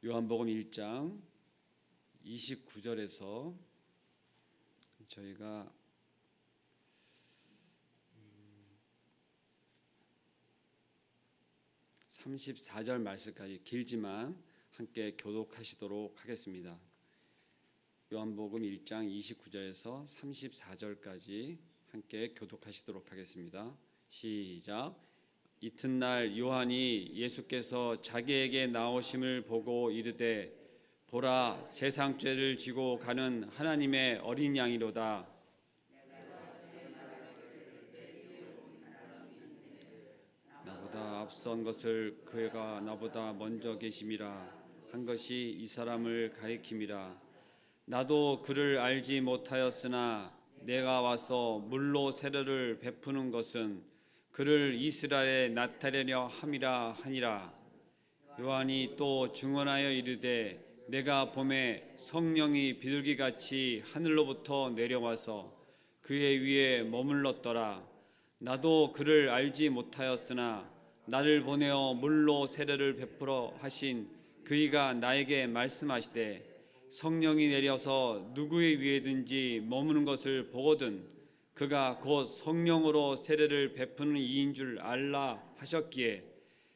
요한복음 1장 29절에서 저희가 34절 말씀까지 길지만 함께 교독하시도록 하겠습니다. 요한복음 1장 29절에서 34절까지 함께 교독하시도록 하겠습니다. 시작. 이튿날 요한이 예수께서 자기에게 나오심을 보고 이르되 보라, 세상 죄를 지고 가는 하나님의 어린 양이로다. 나보다 앞선 것을 그가 나보다 먼저 계심이라 한 것이 이 사람을 가리킴이라. 나도 그를 알지 못하였으나 내가 와서 물로 세례를 베푸는 것은 그를 이스라엘에 나타내려 함이라 하니라. 요한이 또 증언하여 이르되 내가 보매 성령이 비둘기같이 하늘로부터 내려와서 그의 위에 머물렀더라. 나도 그를 알지 못하였으나 나를 보내어 물로 세례를 베풀어 하신 그이가 나에게 말씀하시되 성령이 내려서 누구의 위에든지 머무는 것을 보거든 그가 곧 성령으로 세례를 베푸는 이인 줄 알라 하셨기에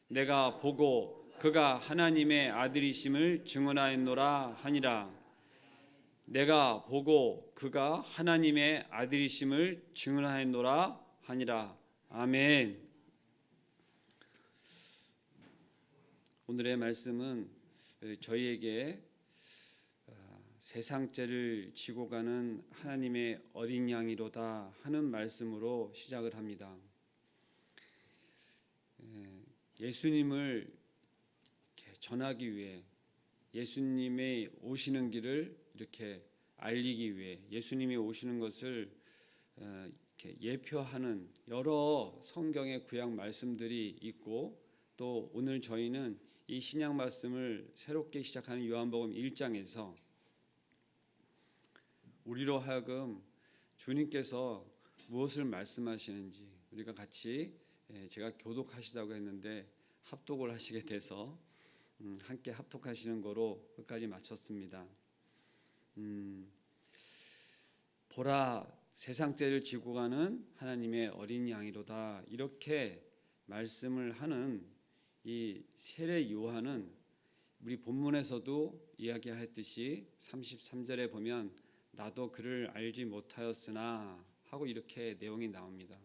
내가 보고 그가 하나님의 아들이심을 증언하였노라 하니라. 내가 보고 그가 하나님의 아들이심을 증언하였노라 하니라. 아멘. 오늘의 말씀은 저희에게 세상 죄를 지고 가는 하나님의 어린 양이로다 하는 말씀으로 시작을 합니다. 예수님을 전하기 위해, 예수님의 오시는 길을 이렇게 알리기 위해, 예수님이 오시는 것을 이렇게 예표하는 여러 성경의 구약 말씀들이 있고, 또 오늘 저희는 이 신약 말씀을 새롭게 시작하는 요한복음 1장에서 우리로 하여금 주님께서 무엇을 말씀하시는지 우리가 같이, 제가 교독하시다고 했는데 합독을 하시게 돼서 함께 합독하시는 거로 끝까지 마쳤습니다. 보라, 세상 죄를 지고 가는 하나님의 어린 양이로다, 이렇게 말씀을 하는 이 세례 요한은 우리 본문에서도 이야기했듯이 33절에 보면 나도 그를 알지 못하였으나 하고 이렇게 내용이 나옵니다.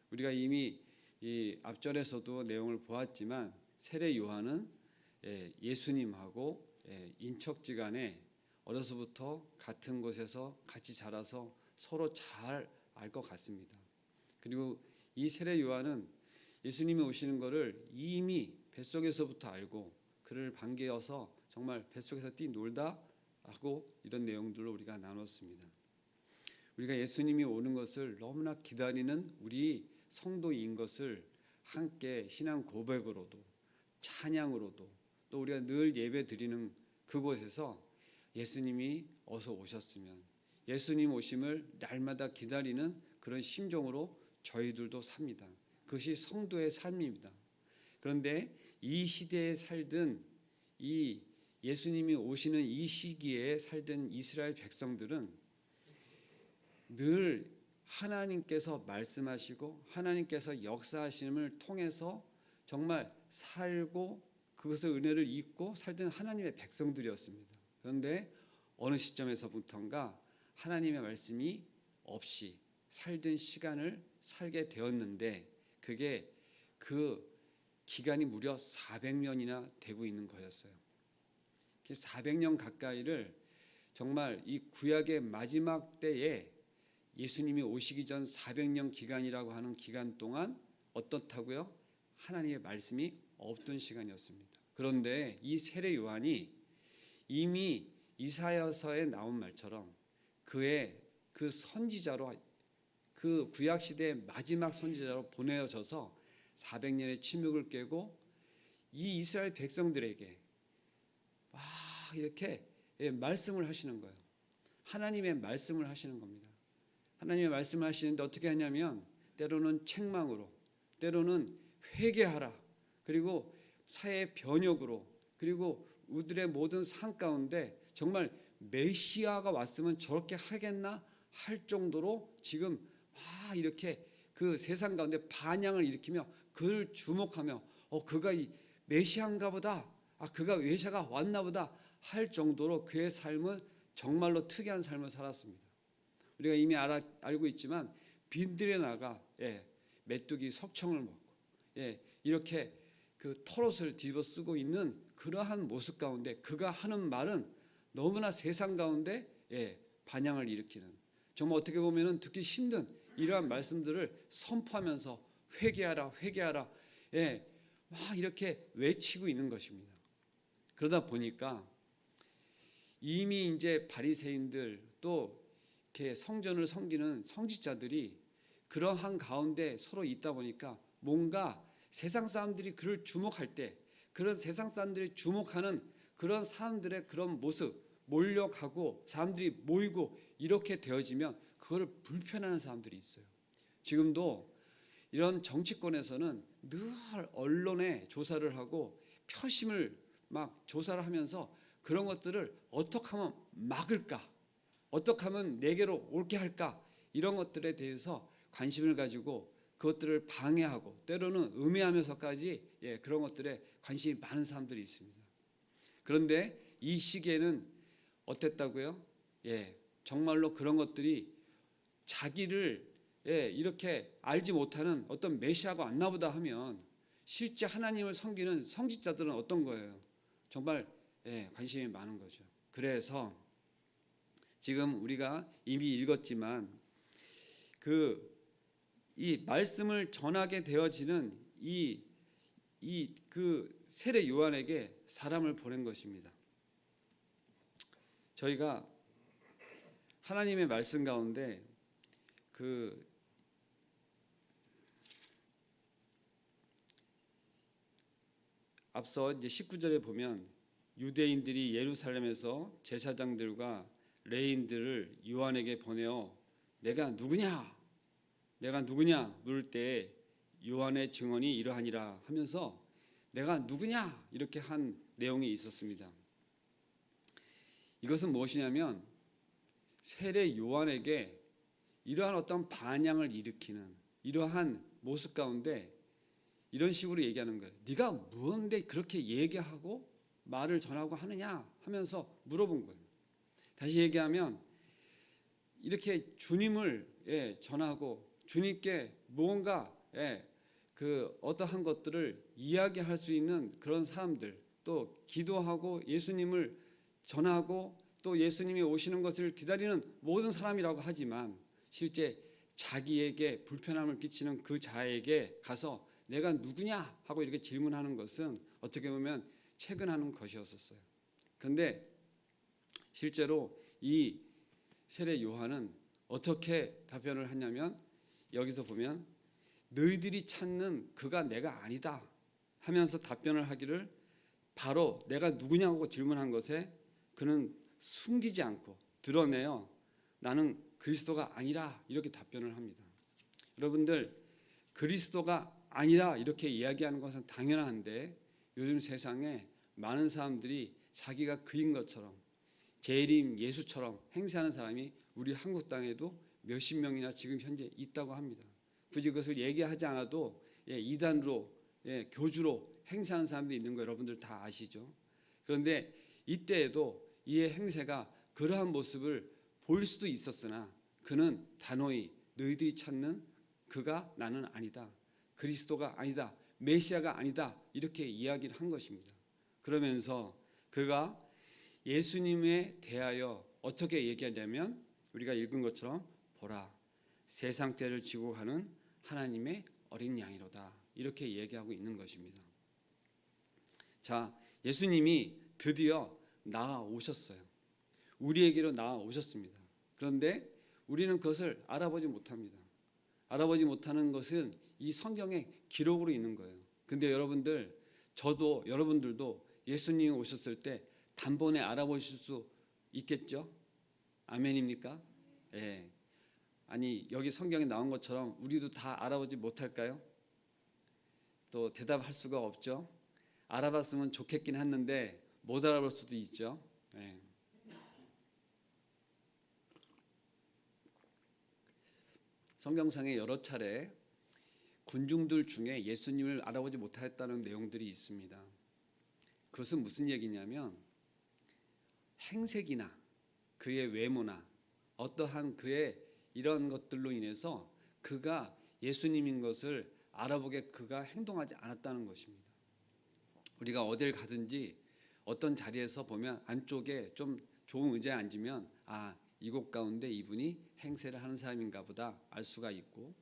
우리가 이미 이 앞절에서도 내용을 보았지만 세례 요한은 예수님하고 인척지간에 어려서부터 같은 곳에서 같이 자라서 서로 잘 알 것 같습니다. 그리고 이 세례 요한은 예수님이 오시는 것을 이미 뱃속에서부터 알고 그를 반겨서 정말 뱃속에서 뛰놀다 하고 이런 내용들로 우리가 나눴습니다. 우리가 예수님이 오는 것을 너무나 기다리는 우리 성도인 것을 함께 신앙 고백으로도 찬양으로도 또 우리가 늘 예배 드리는 그곳에서 예수님이 어서 오셨으면, 예수님 오심을 날마다 기다리는 그런 심정으로 저희들도 삽니다. 그것이 성도의 삶입니다. 그런데 이 시대에 살던 이 예수님이 오시는 이 시기에 살던 이스라엘 백성들은 늘 하나님께서 말씀하시고 하나님께서 역사하심을 통해서 정말 살고 그것의 은혜를 잊고 살던 하나님의 백성들이었습니다. 그런데 어느 시점에서부터인가 하나님의 말씀이 없이 살던 시간을 살게 되었는데 그게 그 기간이 무려 400년이나 되고 있는 거였어요. 400년 가까이를 정말 이 구약의 마지막 때에 예수님이 오시기 전 400년 기간이라고 하는 기간 동안 어떻다고요? 하나님의 말씀이 없던 시간이었습니다. 그런데 이 세례 요한이 이미 이사야서에 나온 말처럼 그의 그 선지자로, 그 구약 시대의 마지막 선지자로 보내어져서 400년의 침묵을 깨고 이 이스라엘 백성들에게 막 이렇게 말씀을 하시는 거예요. 하나님의 말씀을 하시는 겁니다. 하나님의 말씀을 하시는데 어떻게 하냐면 때로는 책망으로, 때로는 회개하라, 그리고 사회 변혁으로, 그리고 우리들의 모든 삶 가운데 정말 메시아가 왔으면 저렇게 하겠나 할 정도로 지금 막 이렇게 그 세상 가운데 반향을 일으키며 그를 주목하며 그가 이 메시아인가 보다, 그가 메시아가 왔나 보다 할 정도로 그의 삶은 정말로 특이한 삶을 살았습니다. 우리가 이미 알고 있지만 빈들에 나가 메뚜기 석청을 먹고 이렇게 그 털옷을 뒤집어 쓰고 있는 그러한 모습 가운데 그가 하는 말은 너무나 세상 가운데 반향을 일으키는, 정말 어떻게 보면은 듣기 힘든 이러한 말씀들을 선포하면서 회개하라 회개하라 막 이렇게 외치고 있는 것입니다. 그러다 보니까 이미 이제 바리새인들 또 이렇게 성전을 섬기는 성직자들이 그러한 가운데 서로 있다 보니까 뭔가 세상 사람들이 그를 주목할 때 그런 세상 사람들이 주목하는 그런 사람들의 그런 모습 몰려가고 사람들이 모이고 이렇게 되어지면 그거를 불편해하는 사람들이 있어요. 지금도 이런 정치권에서는 늘 언론에 조사를 하고 표심을 막 조사를 하면서 그런 것들을 어떻게 하면 막을까, 어떻게 하면 내게로 올게 할까, 이런 것들에 대해서 관심을 가지고 그것들을 방해하고 때로는 음해하면서까지 그런 것들에 관심이 많은 사람들이 있습니다. 그런데 이 시기에는 어땠다고요? 정말로 그런 것들이 자기를 이렇게 알지 못하는 어떤 메시아가 왔나 보다 하면 실제 하나님을 섬기는 성직자들은 어떤 거예요? 정말 관심이 많은 거죠. 그래서 지금 우리가 이미 읽었지만 이 말씀을 전하게 되어지는 그 세례 요한에게 사람을 보낸 것입니다. 저희가 하나님의 말씀 가운데 앞서 이제 19절에 보면 유대인들이 예루살렘에서 제사장들과 레인들을 요한에게 보내어 내가 누구냐 물을 때 요한의 증언이 이러하니라 하면서 내가 누구냐 이렇게 한 내용이 있었습니다. 이것은 무엇이냐면 세례 요한에게 이러한 어떤 반향을 일으키는 이러한 모습 가운데 이런 식으로 얘기하는 거예요. 네가 무언데 그렇게 얘기하고 말을 전하고 하느냐 하면서 물어본 거예요. 다시 얘기하면 이렇게 주님을 전하고 주님께 무언가 그 어떠한 것들을 이야기할 수 있는 그런 사람들, 또 기도하고 예수님을 전하고 또 예수님이 오시는 것을 기다리는 모든 사람이라고 하지만 실제 자기에게 불편함을 끼치는 그 자에게 가서 내가 누구냐 하고 이렇게 질문하는 것은 어떻게 보면 채근하는 것이었어요. 그런데 실제로 이 세례 요한은 어떻게 답변을 하냐면 여기서 보면 너희들이 찾는 그가 내가 아니다 하면서 답변을 하기를 바로 내가 누구냐고 질문한 것에 그는 숨기지 않고 드러내어 나는 그리스도가 아니라 이렇게 답변을 합니다. 여러분들 그리스도가 아니라 이렇게 이야기하는 것은 당연한데 요즘 세상에 많은 사람들이 자기가 그인 것처럼 재림 예수처럼 행세하는 사람이 우리 한국 땅에도 몇십 명이나 지금 현재 있다고 합니다. 굳이 그것을 얘기하지 않아도 이단으로 교주로 행세하는 사람들이 있는 거 여러분들 다 아시죠? 그런데 이때에도 이의 행세가 그러한 모습을 보일 수도 있었으나 그는 단호히 너희들이 찾는 그가 나는 아니다. 그리스도가 아니다. 메시아가 아니다. 이렇게 이야기를 한 것입니다. 그러면서 그가 예수님에 대하여 어떻게 얘기하냐면 우리가 읽은 것처럼 보라 세상 때를 지고 가는 하나님의 어린 양이로다. 이렇게 얘기하고 있는 것입니다. 자, 예수님이 드디어 나아오셨어요. 우리에게로 나아오셨습니다. 그런데 우리는 그것을 알아보지 못합니다. 알아보지 못하는 것은 이 성경에 기록으로 있는 거예요. 근데 여러분들, 저도 여러분들도 예수님이 오셨을 때 단번에 알아보실 수 있겠죠? 아멘입니까? 예. 아니 여기 성경에 나온 것처럼 우리도 다 알아보지 못할까요? 또 대답할 수가 없죠. 알아봤으면 좋겠긴 했는데 못 알아볼 수도 있죠. 네. 성경상에 여러 차례 군중들 중에 예수님을 알아보지 못했다는 내용들이 있습니다. 그것은 무슨 얘기냐면 행색이나 그의 외모나 어떠한 그의 이런 것들로 인해서 그가 예수님인 것을 알아보게 그가 행동하지 않았다는 것입니다. 우리가 어딜 가든지 어떤 자리에서 보면 안쪽에 좀 좋은 의자에 앉으면 아, 이곳 가운데 이분이 행세를 하는 사람인가 보다 알 수가 있고,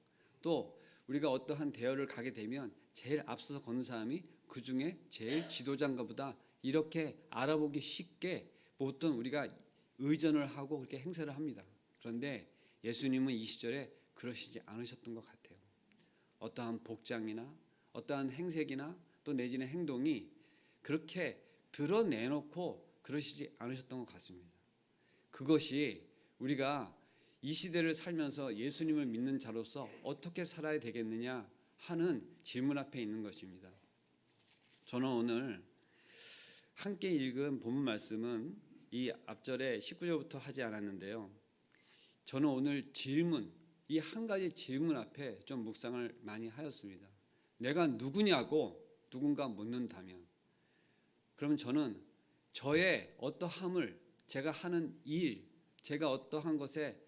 또 우리가 어떠한 대화를 가게 되면 제일 앞서서 걷는 사람이 그 중에 제일 지도자인가 보다 이렇게 알아보기 쉽게 보통 우리가 의전을 하고 그렇게 행세를 합니다. 그런데 예수님은 이 시절에 그러시지 않으셨던 것 같아요. 어떠한 복장이나 어떠한 행색이나 또 내지는 행동이 그렇게 드러내놓고 그러시지 않으셨던 것 같습니다. 그것이 우리가 이 시대를 살면서 예수님을 믿는 자로서 어떻게 살아야 되겠느냐 하는 질문 앞에 있는 것입니다. 저는 오늘 함께 읽은 본문 말씀은 이 앞절에 19절부터 하지 않았는데요. 저는 오늘 질문, 이 한 가지 질문 앞에 좀 묵상을 많이 하였습니다. 내가 누구냐고 누군가 묻는다면, 그러면 저는 저의 어떠함을, 제가 하는 일, 제가 어떠한 것에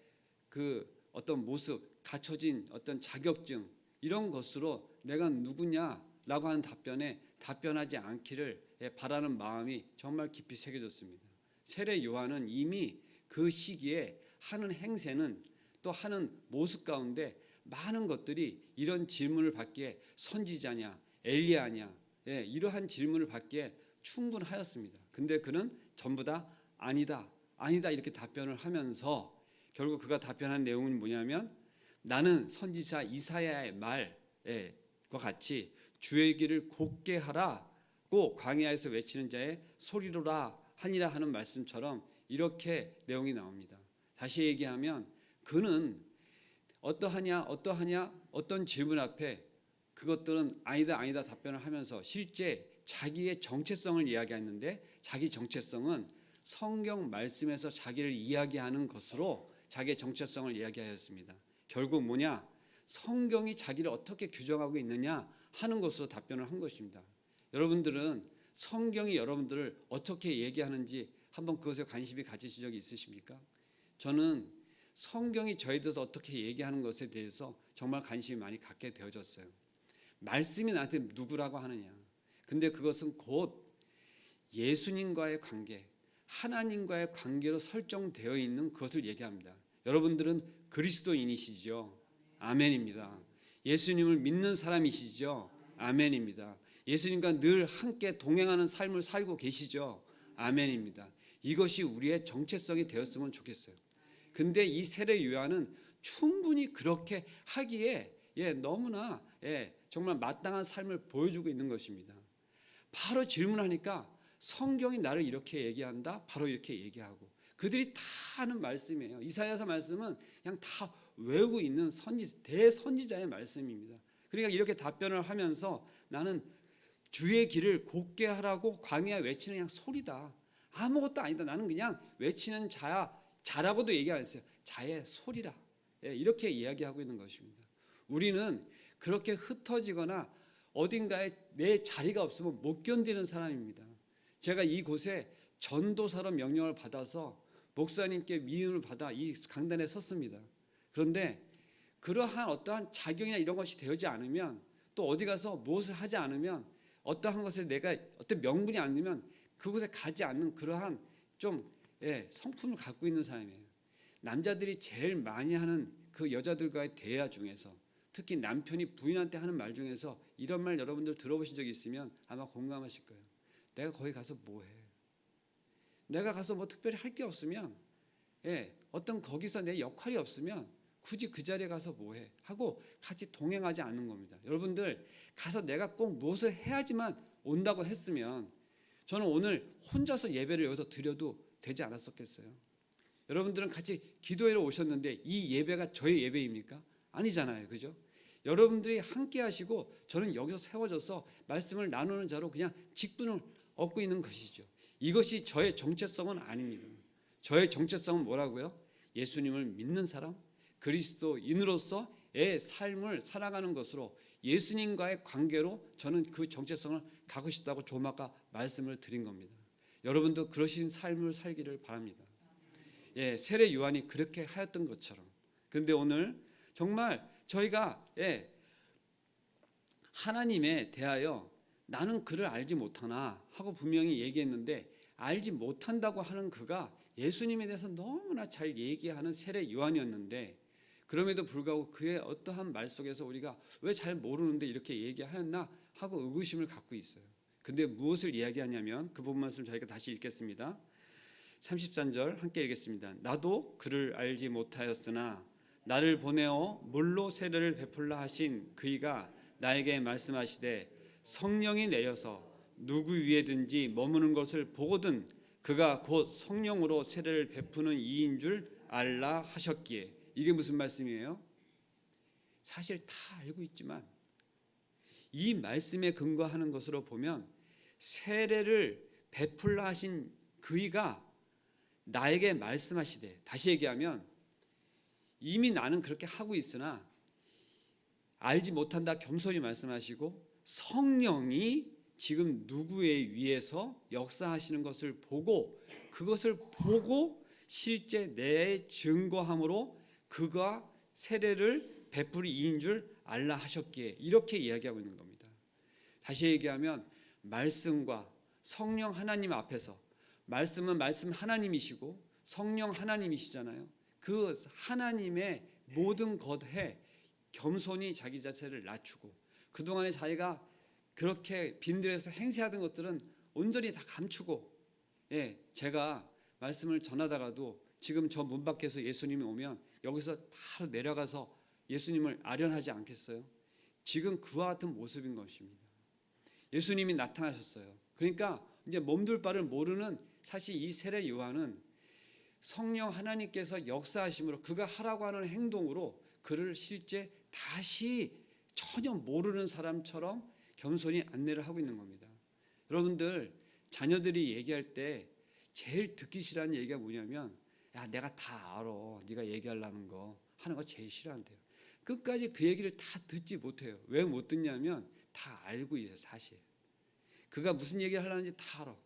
그 어떤 모습, 갖춰진 어떤 자격증 이런 것으로 내가 누구냐라고 하는 답변에 답변하지 않기를 바라는 마음이 정말 깊이 새겨졌습니다. 세례 요한은 이미 그 시기에 하는 행세는 또 하는 모습 가운데 많은 것들이 이런 질문을 받기에 선지자냐 엘리야냐 이러한 질문을 받기에 충분하였습니다. 근데 그는 전부 다 아니다 아니다 이렇게 답변을 하면서 결국 그가 답변한 내용은 뭐냐면 나는 선지자 이사야의 말과 같이 주의 길을 곧게 하라고 광야에서 외치는 자의 소리로라 하니라 하는 말씀처럼 이렇게 내용이 나옵니다. 다시 얘기하면 그는 어떠하냐 어떤 질문 앞에 그것들은 아니다 아니다 답변을 하면서 실제 자기의 정체성을 이야기했는데 자기 정체성은 성경 말씀에서 자기를 이야기하는 것으로 자기의 정체성을 이야기하였습니다. 결국 뭐냐? 성경이 자기를 어떻게 규정하고 있느냐 하는 것으로 답변을 한 것입니다. 여러분들은 성경이 여러분들을 어떻게 얘기하는지 한번 그것에 관심이 가지신 적이 있으십니까? 저는 성경이 저에 대해서 어떻게 얘기하는 것에 대해서 정말 관심이 많이 갖게 되어졌어요. 말씀이 나한테 누구라고 하느냐. 근데 그것은 곧 예수님과의 관계, 하나님과의 관계로 설정되어 있는 그것을 얘기합니다. 여러분들은 그리스도인이시죠? 아멘입니다. 예수님을 믿는 사람이시죠? 아멘입니다. 예수님과 늘 함께 동행하는 삶을 살고 계시죠? 아멘입니다. 이것이 우리의 정체성이 되었으면 좋겠어요. 근데 이 세례 요한은 충분히 그렇게 하기에 너무나 정말 마땅한 삶을 보여주고 있는 것입니다. 바로 질문하니까 성경이 나를 이렇게 얘기한다. 바로 이렇게 얘기하고 그들이 다 하는 말씀이에요. 이사야서 말씀은 그냥 다 외우고 있는 대선지자의 말씀입니다. 그러니까 이렇게 답변을 하면서 나는 주의 길을 곧게 하라고 광야에 외치는 그냥 소리다. 아무것도 아니다. 나는 그냥 외치는 자라고도 얘기 안 했어요. 자의 소리라. 이렇게 이야기하고 있는 것입니다. 우리는 그렇게 흩어지거나 어딘가에 내 자리가 없으면 못 견디는 사람입니다. 제가 이곳에 전도사로 명령을 받아서 목사님께 미움을 받아 이 강단에 섰습니다. 그런데 그러한 어떠한 작용이나 이런 것이 되지 않으면 또 어디 가서 무엇을 하지 않으면 어떠한 것에 내가 어떤 명분이 안 되면 그곳에 가지 않는 그러한 좀 성품을 갖고 있는 사람이에요. 남자들이 제일 많이 하는 그 여자들과의 대화 중에서 특히 남편이 부인한테 하는 말 중에서 이런 말 여러분들 들어보신 적이 있으면 아마 공감하실 거예요. 내가 거기 가서 뭐해? 내가 가서 뭐 특별히 할 게 없으면 어떤 거기서 내 역할이 없으면 굳이 그 자리에 가서 뭐해? 하고 같이 동행하지 않는 겁니다. 여러분들 가서 내가 꼭 무엇을 해야지만 온다고 했으면 저는 오늘 혼자서 예배를 여기서 드려도 되지 않았었겠어요? 여러분들은 같이 기도회로 오셨는데 이 예배가 저의 예배입니까? 아니잖아요. 그죠? 여러분들이 함께 하시고 저는 여기서 세워져서 말씀을 나누는 자로 그냥 직분을 얻고 있는 것이죠. 이것이 저의 정체성은 아닙니다. 저의 정체성은 뭐라고요? 예수님을 믿는 사람, 그리스도인으로서의 삶을 살아가는 것으로 예수님과의 관계로 저는 그 정체성을 갖고 싶다고 좀 아까 말씀을 드린 겁니다. 여러분도 그러신 삶을 살기를 바랍니다. 세례 요한이 그렇게 하였던 것처럼. 그런데 오늘 정말 저희가 하나님에 대하여 나는 그를 알지 못하나 하고 분명히 얘기했는데, 알지 못한다고 하는 그가 예수님에 대해서 너무나 잘 얘기하는 세례 요한이었는데, 그럼에도 불구하고 그의 어떠한 말 속에서 우리가 왜 잘 모르는데 이렇게 얘기하였나 하고 의구심을 갖고 있어요. 근데 무엇을 이야기하냐면 그 부분 말씀 저희가 다시 읽겠습니다. 33절 함께 읽겠습니다. 나도 그를 알지 못하였으나 나를 보내어 물로 세례를 베풀라 하신 그이가 나에게 말씀하시되 성령이 내려서 누구 위에든지 머무는 것을 보거든 그가 곧 성령으로 세례를 베푸는 이인 줄 알라 하셨기에. 이게 무슨 말씀이에요? 사실 다 알고 있지만 이 말씀에 근거하는 것으로 보면 세례를 베풀라 하신 그이가 나에게 말씀하시되, 다시 얘기하면 이미 나는 그렇게 하고 있으나 알지 못한다 겸손히 말씀하시고 성령이 지금 누구의 위에서 역사하시는 것을 보고 그것을 보고 실제 내 증거함으로 그가 세례를 베풀이 이인 줄 알라 하셨기에, 이렇게 이야기하고 있는 겁니다. 다시 얘기하면 말씀과 성령 하나님 앞에서, 말씀은 말씀 하나님이시고 성령 하나님이시잖아요. 그 하나님의 모든 것에 겸손히 자기 자체를 낮추고 그동안에 자기가 그렇게 빈들에서 행세하던 것들은 온전히 다 감추고, 제가 말씀을 전하다가도 지금 저 문 밖에서 예수님이 오면 여기서 바로 내려가서 예수님을 아련하지 않겠어요? 지금 그와 같은 모습인 것입니다. 예수님이 나타나셨어요. 그러니까 이제 몸둘 바를 모르는, 사실 이 세례 요한은 성령 하나님께서 역사하심으로 그가 하라고 하는 행동으로 그를 실제 다시 전혀 모르는 사람처럼 겸손히 안내를 하고 있는 겁니다. 여러분들 자녀들이 얘기할 때 제일 듣기 싫어하는 얘기가 뭐냐면, 야 내가 다 알아, 네가 얘기하려는 거 하는 거 제일 싫어한대요. 끝까지 그 얘기를 다 듣지 못해요. 왜 못 듣냐면 다 알고 있어요. 사실 그가 무슨 얘기를 하려는지 다 알아.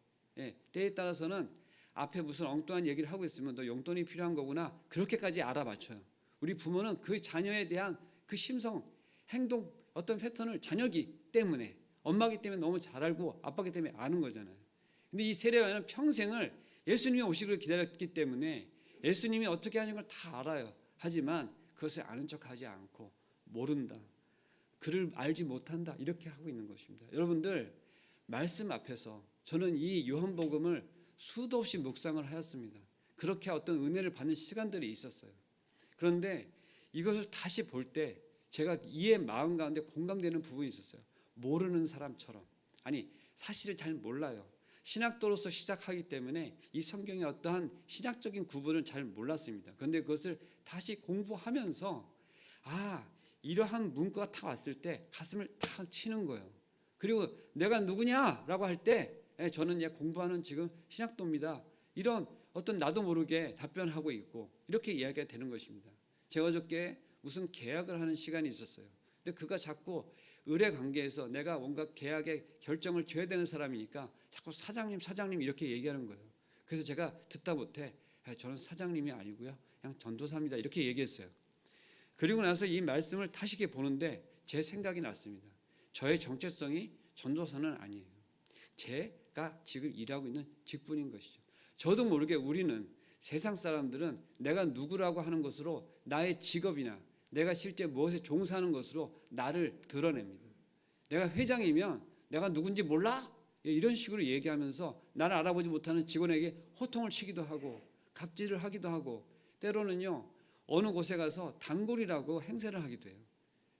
때에 따라서는 앞에 무슨 엉뚱한 얘기를 하고 있으면 너 용돈이 필요한 거구나, 그렇게까지 알아맞혀요. 우리 부모는 그 자녀에 대한 그 심성, 행동, 어떤 패턴을 자녀기 때문에, 엄마기 때문에 너무 잘 알고 아빠기 때문에 아는 거잖아요. 근데 이 세례요한은 평생을 예수님이 오시기를 기다렸기 때문에 예수님이 어떻게 하는 걸 다 알아요. 하지만 그것을 아는 척하지 않고 모른다, 그를 알지 못한다, 이렇게 하고 있는 것입니다. 여러분들 말씀 앞에서 저는 이 요한복음을 수도 없이 묵상을 하였습니다. 그렇게 어떤 은혜를 받는 시간들이 있었어요. 그런데 이것을 다시 볼 때 제가 이의 마음 가운데 공감되는 부분이 있었어요. 모르는 사람처럼, 아니 사실을 잘 몰라요. 신학도로서 시작하기 때문에 이 성경의 어떠한 신학적인 구분을 잘 몰랐습니다. 그런데 그것을 다시 공부하면서 이러한 문구가 딱 왔을 때 가슴을 탁 치는 거예요. 그리고 내가 누구냐라고 할 때 저는 공부하는 지금 신학도입니다, 이런 어떤 나도 모르게 답변하고 있고 이렇게 이야기가 되는 것입니다. 제가 어저께 무슨 계약을 하는 시간이 있었어요. 근데 그가 자꾸 의뢰 관계에서 내가 뭔가 계약의 결정을 줘야 되는 사람이니까 자꾸 사장님 이렇게 얘기하는 거예요. 그래서 제가 듣다 못해 저는 사장님이 아니고요 그냥 전도사입니다, 이렇게 얘기했어요. 그리고 나서 이 말씀을 다시 이렇게 보는데 제 생각이 났습니다. 저의 정체성이 전도사는 아니에요. 제가 지금 일하고 있는 직분인 것이죠. 저도 모르게 우리는, 세상 사람들은 내가 누구라고 하는 것으로 나의 직업이나 내가 실제 무엇에 종사하는 것으로 나를 드러냅니다. 내가 회장이면 내가 누군지 몰라? 이런 식으로 얘기하면서 나를 알아보지 못하는 직원에게 호통을 치기도 하고 갑질을 하기도 하고, 때로는요 어느 곳에 가서 단골이라고 행세를 하기도 해요.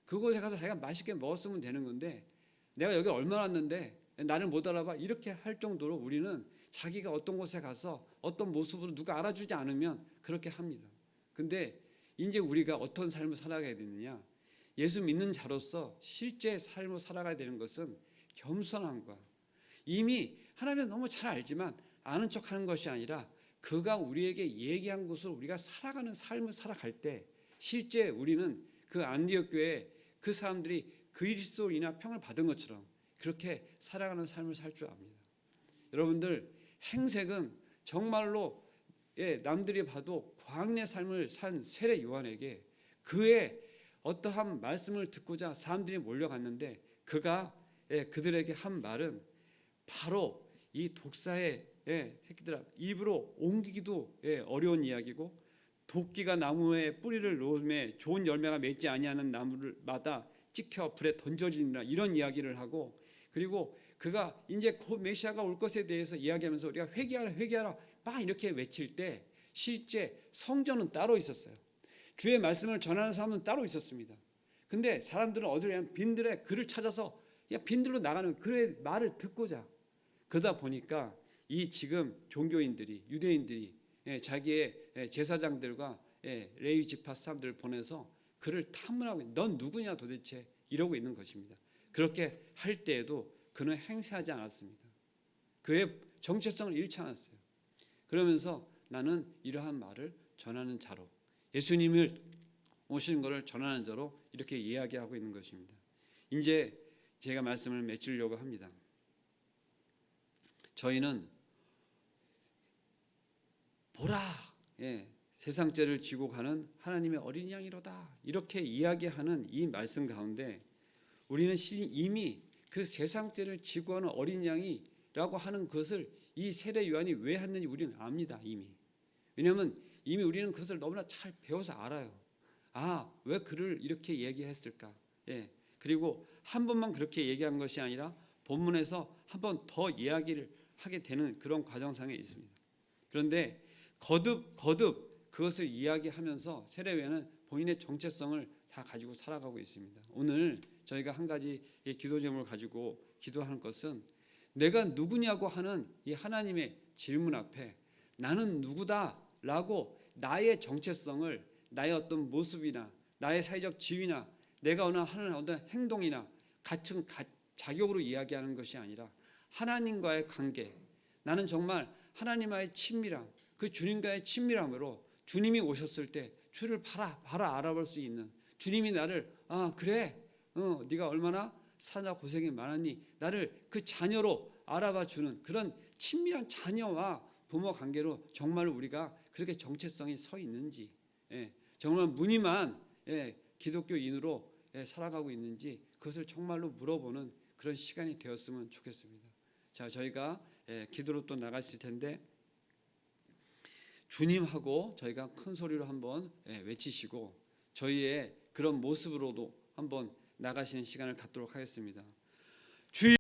그곳에 가서 자기가 맛있게 먹었으면 되는 건데 내가 여기 얼마 왔는데 나를 못 알아봐, 이렇게 할 정도로 우리는 자기가 어떤 곳에 가서 어떤 모습으로 누가 알아주지 않으면 그렇게 합니다. 근데 이제 우리가 어떤 삶을 살아가야 되느냐, 예수 믿는 자로서 실제 삶을 살아가야 되는 것은 겸손함과, 이미 하나님을 너무 잘 알지만 아는 척하는 것이 아니라 그가 우리에게 얘기한 것을 우리가 살아가는 삶을 살아갈 때 실제 우리는 그 안디옥 교회 그 사람들이 그리스도인이나 평을 받은 것처럼 그렇게 살아가는 삶을 살 줄 압니다. 여러분들, 행색은 정말로 남들이 봐도 광야의 삶을 산 세례 요한에게 그의 어떠한 말씀을 듣고자 사람들이 몰려갔는데 그가 그들에게 한 말은 바로 이 독사의 새끼들아 입으로 옮기기도 어려운 이야기고, 도끼가 나무에 뿌리를 놓음에 좋은 열매가 맺지 아니하는 나무마다 찍혀 불에 던져지니라, 이런 이야기를 하고, 그리고 그가 이제 곧 메시아가 올 것에 대해서 이야기하면서 우리가 회개하라 회개하라 막 이렇게 외칠 때 실제 성전은 따로 있었어요. 주의 말씀을 전하는 사람은 따로 있었습니다. 근데 사람들은 어디로 가면 빈들의 글을 찾아서 빈들로 나가는 그의 말을 듣고자, 그러다 보니까 이 지금 종교인들이, 유대인들이 자기의 제사장들과 레위 지파 사람들을 보내서 그를 탐문하고, 넌 누구냐 도대체, 이러고 있는 것입니다. 그렇게 할 때에도 그는 행세하지 않았습니다. 그의 정체성을 잃지 않았어요. 그러면서 나는 이러한 말을 전하는 자로, 예수님을 오시는 것을 전하는 자로 이렇게 이야기하고 있는 것입니다. 이제 제가 말씀을 맺으려고 합니다. 저희는 보라, 세상 죄를 지고 가는 하나님의 어린 양이로다, 이렇게 이야기하는 이 말씀 가운데 우리는 이미 그 세상 죄를 지고 가는 어린 양이라고 하는 것을 이 세례 요한이 왜 했는지 우리는 압니다. 이미. 왜냐하면 이미 우리는 그것을 너무나 잘 배워서 알아요. 왜 그를 이렇게 얘기했을까? 그리고 한 번만 그렇게 얘기한 것이 아니라 본문에서 한 번 더 이야기를 하게 되는 그런 과정상에 있습니다. 그런데 거듭 그것을 이야기하면서 세례요한은 본인의 정체성을 다 가지고 살아가고 있습니다. 오늘 저희가 한 가지 기도 제목을 가지고 기도하는 것은, 내가 누구냐고 하는 이 하나님의 질문 앞에 나는 누구다라고 나의 정체성을, 나의 어떤 모습이나 나의 사회적 지위나 내가 하는 어떤 행동이나 같은 자격으로 이야기하는 것이 아니라 하나님과의 관계, 나는 정말 하나님과의 친밀함, 그 주님과의 친밀함으로 주님이 오셨을 때 주를 바로 알아볼 수 있는, 주님이 나를 그래 네가 얼마나 사나 고생이 많았니, 나를 그 자녀로 알아봐 주는 그런 친밀한 자녀와 부모 관계로 정말 우리가 그렇게 정체성이 서 있는지, 정말 무늬만 기독교인으로 살아가고 있는지 그것을 정말로 물어보는 그런 시간이 되었으면 좋겠습니다. 자, 저희가 기도로 또 나가실 텐데 주님하고 저희가 큰 소리로 한번 외치시고 저희의 그런 모습으로도 한번 나가시는 시간을 갖도록 하겠습니다. 주여